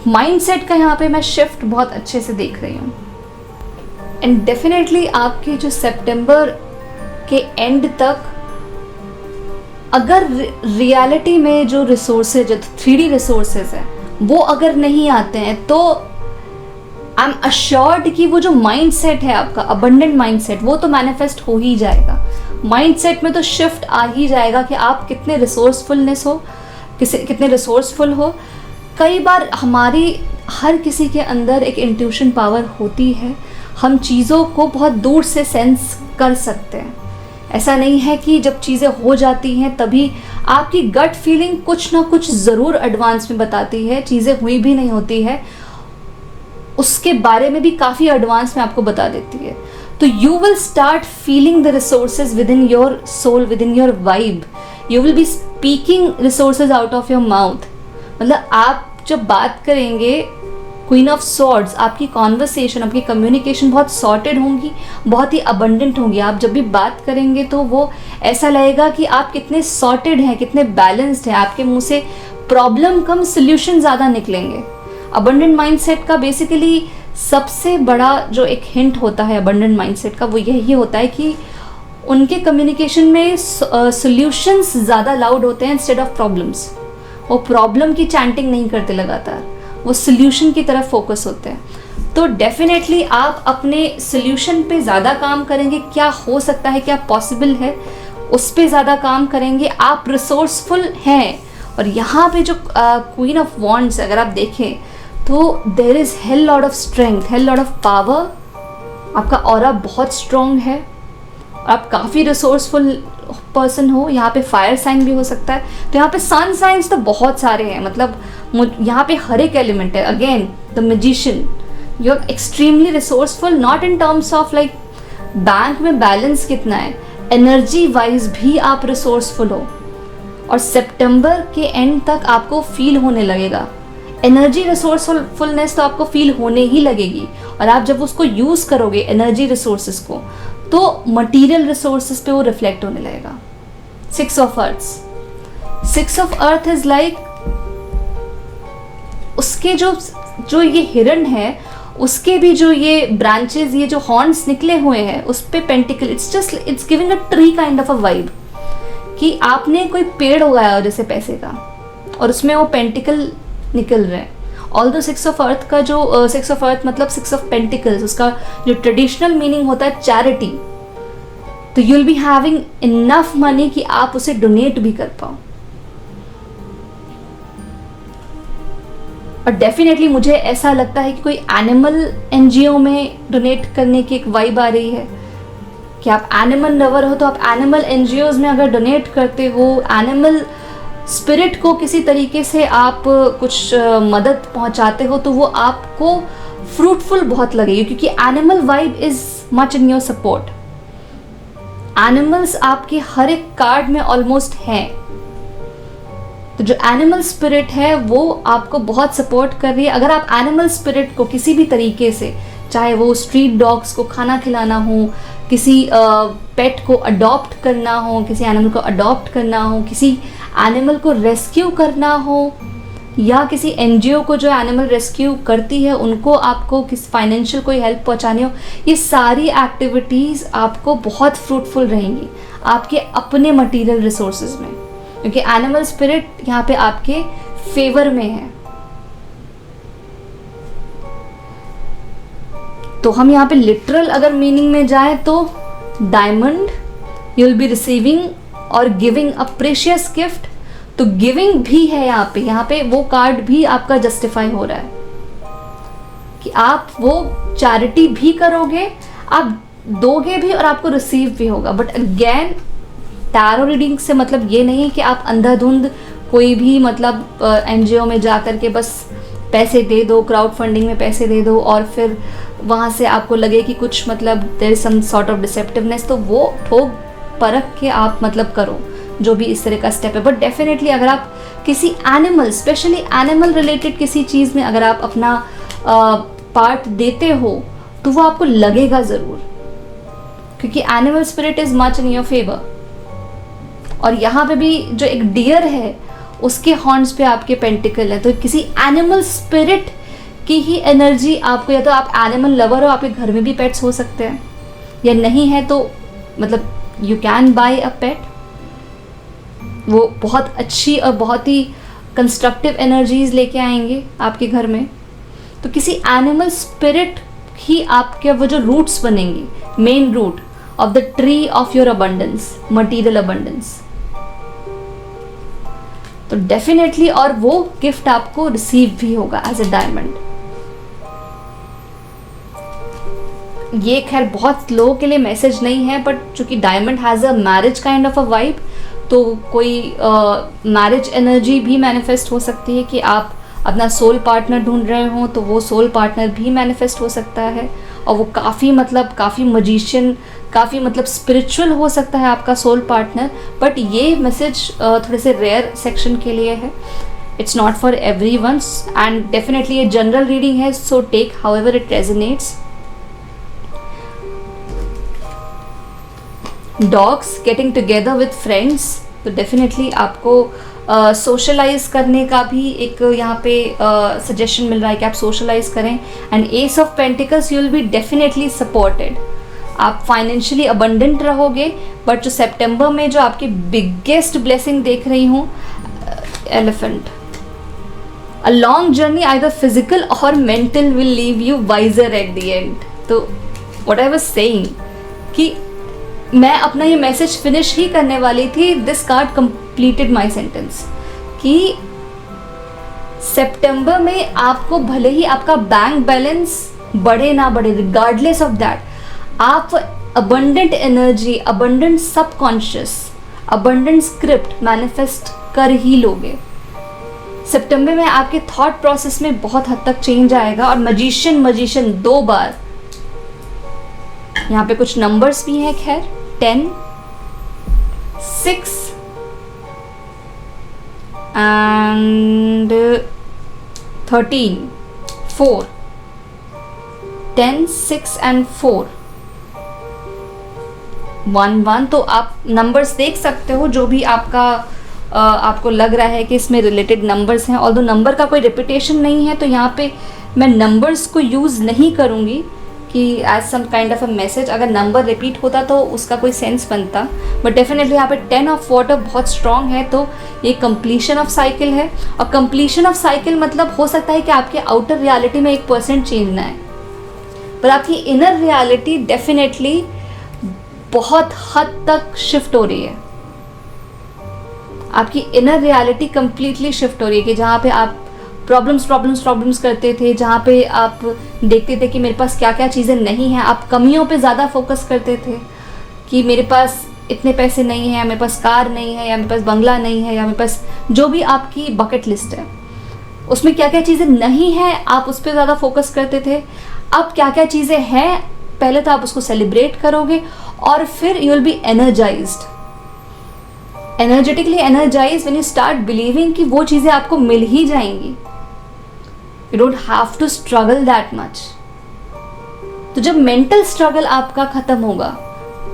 माइंडसेट का यहाँ पे मैं शिफ्ट बहुत अच्छे से देख रही हूँ। एंड डेफिनेटली आपकी जो सितंबर के एंड तक अगर रियलिटी में जो रिसोर्सेज, जो 3D रिसोर्सेज हैं, वो अगर नहीं आते हैं, तो आई एम अश्योर्ड कि वो जो माइंडसेट है आपका अबंडेंट माइंडसेट, वो तो मैनिफेस्ट हो ही जाएगा। माइंडसेट में तो शिफ्ट आ ही जाएगा कि आप कितने कितने रिसोर्सफुल हो। कई बार हर किसी के अंदर एक इंट्यूशन पावर होती है, हम चीज़ों को बहुत दूर से सेंस कर सकते हैं। ऐसा नहीं है कि जब चीज़ें हो जाती हैं तभी आपकी गट फीलिंग कुछ ना कुछ ज़रूर एडवांस में बताती है, चीज़ें हुई भी नहीं होती है उसके बारे में भी काफ़ी एडवांस में आपको बता देती है। तो you will start feeling the resources within your soul, within your vibe. You will be speaking resources out of your mouth. मतलब आप जब बात करेंगे क्वीन ऑफ सॉर्ड्स, आपकी कॉन्वर्सेशन, आपकी कम्युनिकेशन बहुत सॉर्टेड होंगी, बहुत ही अबंडेंट होंगी। आप जब भी बात करेंगे तो वो ऐसा लगेगा कि आप कितने सॉर्टेड हैं, कितने बैलेंस्ड हैं। आपके मुंह से प्रॉब्लम कम, सोल्यूशन ज़्यादा निकलेंगे। अबंडेंट माइंडसेट का बेसिकली सबसे बड़ा जो एक हिंट होता है अबंडेंट माइंडसेट का, वो यही होता है कि उनके कम्युनिकेशन में सोल्यूशंस ज़्यादा लाउड होते हैं इंस्टेड ऑफ प्रॉब्लम्स। वो प्रॉब्लम की चैंटिंग नहीं करते लगातार, वो सोल्यूशन की तरफ फोकस होते हैं। तो डेफिनेटली आप अपने सोल्यूशन पे ज़्यादा काम करेंगे, क्या हो सकता है, क्या पॉसिबल है, उस पे ज़्यादा काम करेंगे। आप रिसोर्सफुल हैं। और यहाँ पे जो क्वीन ऑफ वॉन्ड्स अगर आप देखें तो there is hell lot of strength, hell lot of power. आपका ऑरा बहुत स्ट्रॉन्ग है, आप काफ़ी रिसोर्सफुल पर्सन हो। यहाँ पे फायर साइन भी हो सकता है, तो यहाँ पे सन साइंस तो बहुत सारे हैं, मतलब यहाँ पे हर एक एलिमेंट है। Again the magician, you are extremely resourceful, not in terms of like bank में बैलेंस कितना है, एनर्जी वाइज भी आप रिसोर्सफुल हो। और सितंबर के एंड तक आपको फील होने लगेगा एनर्जी रिसोर्सफुलनेस, तो आपको फील होने ही लगेगी। और आप जब उसको यूज़ करोगे एनर्जी रिसोर्सेज को, तो मटेरियल रिसोर्सेज पे वो रिफ्लेक्ट होने लगेगा। 6 of earths, 6 of earth is like उसके जो ये हिरण है, उसके भी जो ये ब्रांचेस, ये जो हॉर्न्स निकले हुए हैं उस पे pentacle, it's giving a tree kind of a vibe कि आपने कोई पेड़ उगाया हो जैसे पैसे का, और उसमें वो पेंटिकल निकल रहे हैं। ऑल्दो 6 ऑफ अर्थ का जो 6 ऑफ अर्थ मतलब 6 ऑफ पेंटिकल्स, उसका जो ट्रेडिशनल मीनिंग होता है चैरिटी। तो you will be having enough money कि आप उसे डोनेट भी कर पाओ। और डेफिनेटली मुझे ऐसा लगता है कि कोई एनिमल एनजीओ में डोनेट करने की एक वाइब आ रही है कि आप एनिमल लवर हो, तो आप एनिमल एनजीओज में अगर डोनेट करते हो, एनिमल स्पिरिट को किसी तरीके से आप कुछ मदद पहुंचाते हो, तो वो आपको फ्रूटफुल बहुत लगेगी, क्योंकि animal vibe is much in your support. Animals आपके हर एक कार्ड में ऑलमोस्ट हैं, तो जो एनिमल स्पिरिट है वो आपको बहुत सपोर्ट कर रही है। अगर आप एनिमल स्पिरिट को किसी भी तरीके से, चाहे वो स्ट्रीट डॉग्स को खाना खिलाना हो, किसी पेट को अडॉप्ट करना हो, किसी एनिमल को अडॉप्ट करना हो, किसी एनिमल को रेस्क्यू करना हो, या किसी एनजीओ को जो एनिमल रेस्क्यू करती है उनको आपको किस फाइनेंशियल कोई हेल्प पहुंचानी हो, ये सारी एक्टिविटीज़ आपको बहुत फ्रूटफुल रहेंगी आपके अपने मटेरियल रिसोर्सेज में, क्योंकि एनिमल स्पिरिट यहाँ पे आपके फेवर में है। तो हम यहाँ पे लिटरल अगर मीनिंग में जाए तो diamond, you will be receiving और गिविंग अ प्रेशियस गिफ्ट। तो गिविंग भी है यहाँ पे वो कार्ड भी आपका जस्टिफाई हो रहा है कि आप वो चैरिटी भी करोगे, आप दोगे भी और आपको रिसीव भी होगा। बट अगेन टैरो रीडिंग से मतलब ये नहीं कि आप अंधाधुंध कोई भी मतलब एनजीओ में जा कर के बस पैसे दे दो, क्राउड फंडिंग में पैसे दे दो और फिर वहाँ से आपको लगे कि कुछ मतलब there is some sort of deceptiveness, तो वो ठोक परख के आप मतलब करो जो भी इस तरह का स्टेप है। बट डेफिनेटली अगर आप किसी एनिमल, स्पेशली एनिमल रिलेटेड किसी चीज़ में अगर आप अपना पार्ट देते हो तो वो आपको लगेगा ज़रूर, क्योंकि animal spirit is much in your favour. और यहाँ पे भी जो एक डियर है उसके हॉर्न्स पे आपके पेंटिकल है, तो किसी एनिमल स्पिरिट की ही एनर्जी आपको, या तो आप एनिमल लवर हो, आपके घर में भी पेट्स हो सकते हैं, या नहीं है तो मतलब यू कैन बाय अ पेट। वो बहुत अच्छी और बहुत ही कंस्ट्रक्टिव एनर्जीज लेके आएंगे आपके घर में। तो किसी एनिमल स्पिरिट ही आपके वो जो रूट्स बनेंगे, main root of the tree of your abundance, material abundance. तो डेफिनेटली, और वो गिफ्ट आपको रिसीव भी होगा एज ए डायमंड। ये खैर बहुत लोगों के लिए मैसेज नहीं है, बट चूंकि diamond has a marriage kind of a vibe, तो कोई मैरिज एनर्जी भी मैनिफेस्ट हो सकती है कि आप अपना सोल पार्टनर ढूंढ रहे हो, तो वो सोल पार्टनर भी मैनिफेस्ट हो सकता है। और वो काफ़ी मजिशियन, काफ़ी मतलब स्पिरिचुअल हो सकता है आपका सोल पार्टनर। बट ये मैसेज थोड़े से रेयर सेक्शन के लिए है, it's not for every once. And definitely ये जनरल रीडिंग है, so take however it resonates. Dogs getting together with friends, तो डेफिनेटली आपको सोशलाइज करने का भी एक यहाँ पे सजेशन मिल रहा है कि आप सोशलाइज करें। And S of pentacles, you will be definitely supported, आप फाइनेंशियली अबंडेंट रहोगे। बट जो सितंबर में जो आपकी बिगेस्ट ब्लेसिंग देख रही हूँ, elephant. A long journey, either physical or mental, will leave you wiser at the end. तो what I was saying कि मैं अपना ये मैसेज फिनिश ही करने वाली थी. This card completed my sentence कि सितंबर में आपको भले ही आपका बैंक बैलेंस बढ़े ना बढ़े, रिगार्डलेस ऑफ दैट, आप abundant energy, abundant subconscious, abundant script manifest कर ही लोगे. सितंबर में आपके थॉट प्रोसेस में बहुत हद तक चेंज आएगा. और मजिशियन 2 बार, यहाँ पे कुछ नंबर्स भी हैं, खैर 10, 6 and 13, 4, 10, 6 and 4, 1, 1. तो आप नंबर्स देख सकते हो जो भी आपको लग रहा है कि इसमें रिलेटेड नंबर्स हैं. ऑल्दो नंबर का कोई रिपीटेशन नहीं है, तो यहाँ पे मैं नंबर्स को यूज़ नहीं करूँगी कि as some kind of a message. अगर नंबर रिपीट होता तो उसका कोई सेंस बनता, बट डेफिनेटली यहाँ पे 10 ऑफ वाटर बहुत स्ट्रॉन्ग है. तो ये कंप्लीशन ऑफ साइकिल है. और कंप्लीशन ऑफ साइकिल मतलब हो सकता है कि आपके आउटर रियलिटी में 1% चेंज ना है, पर आपकी इनर रियलिटी डेफिनेटली बहुत हद तक शिफ्ट हो रही है. आपकी इनर रियलिटी कंप्लीटली शिफ्ट हो रही है कि जहाँ पे आप प्रॉब्लम्स करते थे, जहाँ पे आप देखते थे कि मेरे पास क्या क्या चीज़ें नहीं हैं, आप कमियों पे ज़्यादा फोकस करते थे कि मेरे पास इतने पैसे नहीं हैं, मेरे पास कार नहीं है, या मेरे पास बंगला नहीं है, या मेरे पास जो भी आपकी बकेट लिस्ट है उसमें क्या क्या चीज़ें नहीं हैं, आप उस पर ज़्यादा फोकस करते थे. अब क्या क्या चीज़ें हैं, पहले तो आप उसको सेलिब्रेट करोगे और फिर you will be energised, energetically energise when you start believing कि वो चीज़ें आपको मिल ही जाएंगी. You don't have to struggle that much. तो जब मेंटल स्ट्रगल आपका खत्म होगा,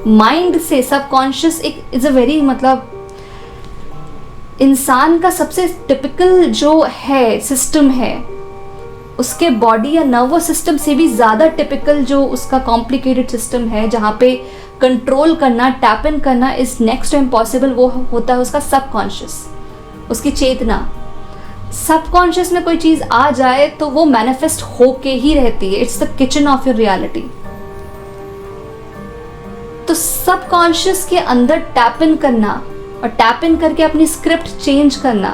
माइंड से सबकॉन्शियस एक इज अ वेरी, मतलब इंसान का सबसे टिपिकल जो है सिस्टम है, उसके बॉडी या नर्वस सिस्टम से भी ज़्यादा टिपिकल जो उसका कॉम्प्लिकेटेड सिस्टम है, जहाँ पे कंट्रोल करना, टैप इन करना इज नेक्स्ट टू इम्पॉसिबल, वो होता है उसका सबकॉन्शियस, उसकी चेतना. सबकॉन्शियस में कोई चीज़ आ जाए तो वो मैनिफेस्ट होके ही रहती है. It's the kitchen of your reality. तो सबकॉन्शियस के अंदर टैप इन करना और टैप इन करके अपनी स्क्रिप्ट चेंज करना,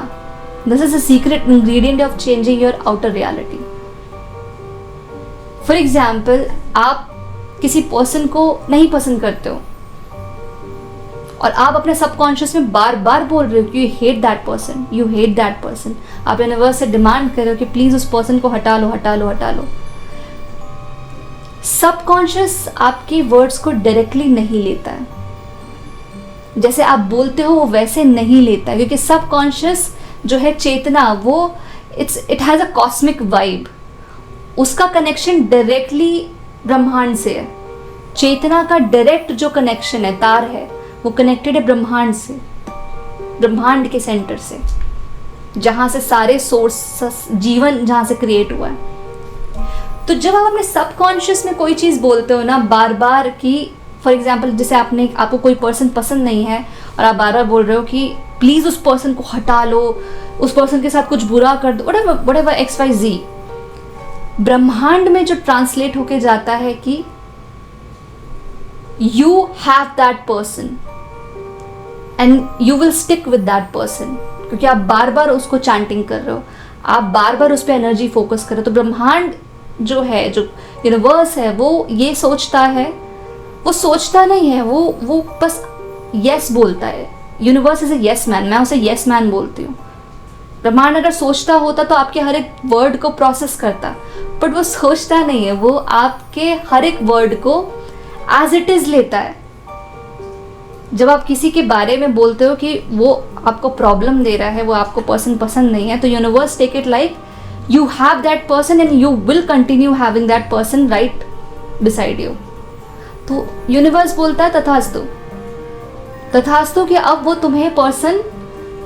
this is a secret ingredient of changing your outer reality. For example, आप किसी पर्सन को नहीं पसंद करते हो और आप अपने सबकॉन्शियस में बार बार बोल रहे हो कि you hate that person, you hate that person. आप यूनिवर्स से डिमांड कर रहे हो कि प्लीज उस पर्सन को हटा लो, हटा लो, हटा लो. सबकॉन्शियस आपके वर्ड्स को डायरेक्टली नहीं लेता है, जैसे आप बोलते हो वो वैसे नहीं लेता है, क्योंकि सबकॉन्शियस जो है चेतना, वो it has a cosmic vibe. उसका कनेक्शन डायरेक्टली ब्रह्मांड से है. चेतना का डायरेक्ट जो कनेक्शन है, तार है, वो कनेक्टेड है ब्रह्मांड से, ब्रह्मांड के सेंटर से, जहाँ से सारे सोर्स, जीवन जहाँ से क्रिएट हुआ है. तो जब आप अपने सबकॉन्शियस में कोई चीज़ बोलते हो ना बार बार, कि फॉर एग्जाम्पल जैसे आपको कोई पर्सन पसंद नहीं है और आप बार बार बोल रहे हो कि प्लीज़ उस पर्सन को हटा लो, उस पर्सन के साथ कुछ बुरा कर दो, whatever XYZ, ब्रह्मांड में जो ट्रांसलेट होके जाता है कि you have that person and you will stick with that person, क्योंकि आप बार बार उसको चैंटिंग कर रहे हो, आप बार बार उस पर एनर्जी फोकस कर रहे हो. तो ब्रह्मांड जो है, जो यूनिवर्स है, वो ये सोचता है, वो सोचता नहीं है, वो बस यस बोलता है. Universe is a yes man, मैं उसे यस मैन बोलती हूँ. ब्रह्मांड अगर सोचता होता तो आपके हर एक वर्ड को प्रोसेस करता, बट वो सोचता नहीं है, वो आपके हर एक वर्ड को एज इट इज लेता है. जब आप किसी के बारे में बोलते हो कि वो आपको प्रॉब्लम दे रहा है, वो आपको पर्सन पसंद नहीं है, तो universe take it like you have that person and you will continue having that person right beside you. तो यूनिवर्स बोलता है तथास्तु, तथास्तु कि अब वो तुम्हें पर्सन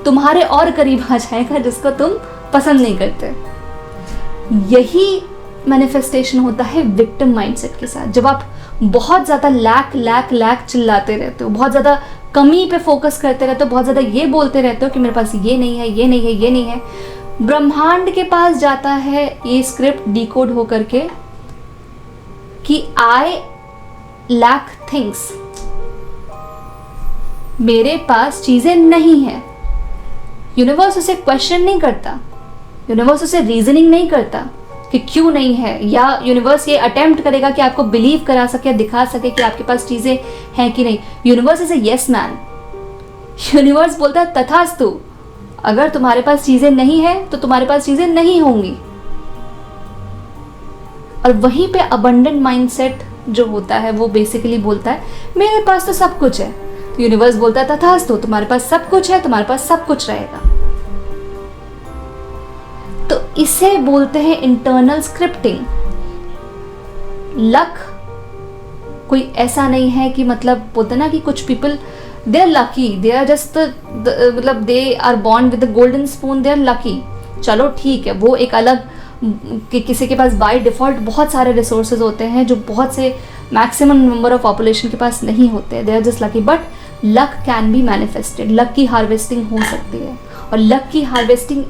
तुम्हारे और करीब आ जाएगा जिसको तुम पसंद नहीं करते. यही मैनिफेस्टेशन होता है विक्टिम माइंडसेट के साथ. जब आप बहुत ज़्यादा लैक चिल्लाते रहते हो, बहुत ज़्यादा कमी पे फोकस करते रहते हो, बहुत ज़्यादा ये बोलते रहते हो कि मेरे पास ये नहीं है, ये नहीं है, ये नहीं है, ब्रह्मांड के पास जाता है ये स्क्रिप्ट डिकोड हो करके कि आई लैक थिंग्स, मेरे पास चीज़ें नहीं है। यूनिवर्स उसे क्वेश्चन नहीं करता, यूनिवर्स उसे रीजनिंग नहीं करता कि क्यों नहीं है, या यूनिवर्स ये अटेम्प्ट करेगा कि आपको बिलीव करा सके, दिखा सके कि आपके पास चीज़ें हैं कि नहीं। Universe is a yes man. Universe बोलता है तथास्तु, अगर तुम्हारे पास चीज़ें नहीं है तो तुम्हारे पास चीज़ें नहीं होंगी। और वहीं पे अबंडेंट माइंडसेट जो होता है वो बेसिकली बोलता है मेरे पास तो सब कुछ है। तो यूनिवर्स बोलता है तथास्तु, तुम्हारे पास सब कुछ है, तुम्हारे पास सब कुछ रहेगा। तो इसे बोलते हैं इंटरनल स्क्रिप्टिंग। लक कोई ऐसा नहीं है कि मतलब बोलते ना कि कुछ people they are lucky, they are just मतलब they are born with the golden spoon, they are lucky. चलो ठीक है, वो एक अलग कि किसी के पास बाय डिफ़ॉल्ट बहुत सारे रिसोर्सेज होते हैं जो बहुत से मैक्सिमम नंबर ऑफ पॉपुलेशन के पास नहीं होते, they are just lucky. But luck can be manifested, luck की हार्वेस्टिंग हो सकती है। और लक की हार्वेस्टिंग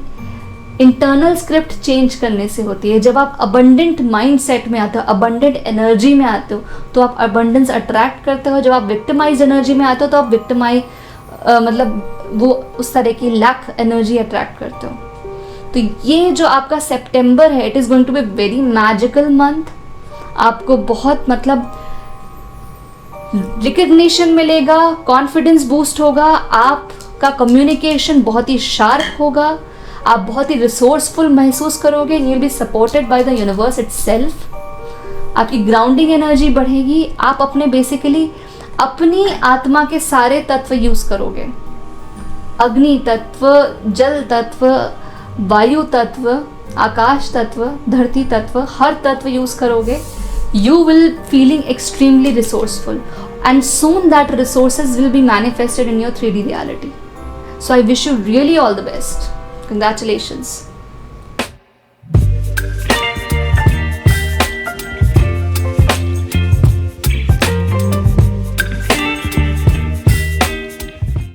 इंटरनल स्क्रिप्ट चेंज करने से होती है। जब आप अबंडेंट माइंडसेट में आते हो, अबंडेंट एनर्जी में आते हो, तो आप अबंडेंस अट्रैक्ट करते हो। जब आप विक्टिमाइज एनर्जी में आते हो तो आप विक्टिमाइज मतलब वो उस तरह की लैक एनर्जी अट्रैक्ट करते हो। तो ये जो आपका सितंबर है, it is going to be very magical month. आपको बहुत मतलब रिकग्निशन मिलेगा, कॉन्फिडेंस बूस्ट होगा, आपका कम्युनिकेशन बहुत ही शार्प होगा, आप बहुत ही रिसोर्सफुल महसूस करोगे। You will be supported by the universe itself. आपकी ग्राउंडिंग एनर्जी बढ़ेगी। आप अपने बेसिकली अपनी आत्मा के सारे तत्व यूज करोगे, अग्नि तत्व, जल तत्व, वायु तत्व, आकाश तत्व, धरती तत्व, हर तत्व यूज करोगे। You will feeling extremely resourceful and soon that resources will be manifested in your 3D reality. So I wish you really all the best. Congratulations.